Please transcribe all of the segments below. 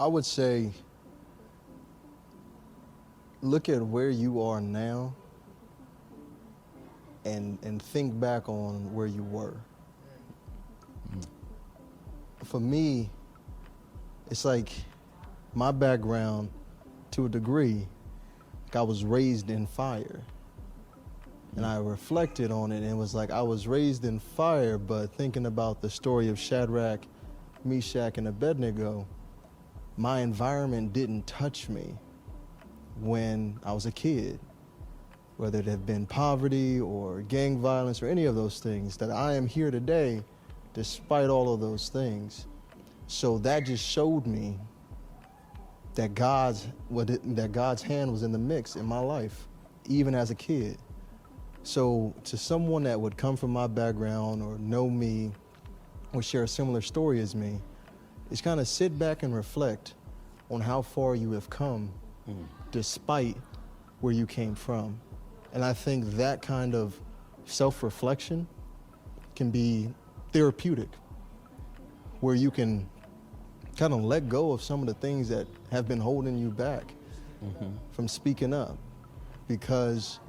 I would say look at where you are now and think back on where you were. For me, it's like my background, to a degree, like I was raised in fire. And I reflected on it and it was like I was raised in fire, but thinking about the story of Shadrach, Meshach, and Abednego, my environment didn't touch me when I was a kid, whether it had been poverty or gang violence or any of those things, that I am here today despite all of those things. So that just showed me that God's hand was in the mix in my life, even as a kid. So to someone that would come from my background or know me or share a similar story as me, is kind of sit back and reflect on how far you have come despite where you came from. And I think that kind of self-reflection can be therapeutic, where you can kind of let go of some of the things that have been holding you back from speaking up. Because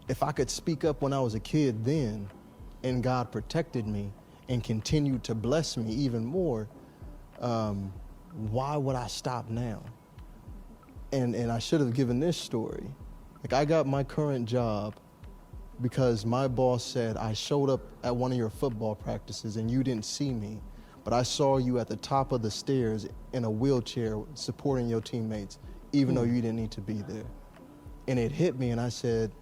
if I could speak up when I was a kid then, and God protected me and continued to bless me even more, why would I stop now? And I should have given this story. Like, I got my current job because my boss said, I showed up at one of your football practices and you didn't see me, but I saw you at the top of the stairs in a wheelchair supporting your teammates, even though you didn't need to be there. And it hit me and I said,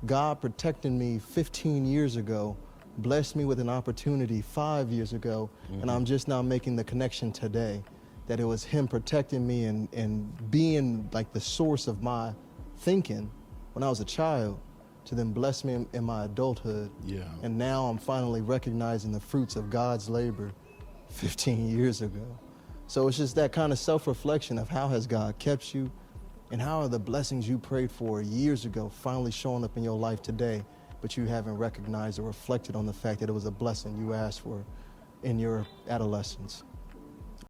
God protected me 15 years ago, blessed me with an opportunity 5 years ago, and I'm just now making the connection today that it was him protecting me and being like the source of my thinking when I was a child, to then bless me in my adulthood. Yeah. And now I'm finally recognizing the fruits of God's labor 15 years ago. So it's just that kind of self-reflection of how has God kept you, and how are the blessings you prayed for years ago finally showing up in your life today, but you haven't recognized or reflected on the fact that it was a blessing you asked for in your adolescence.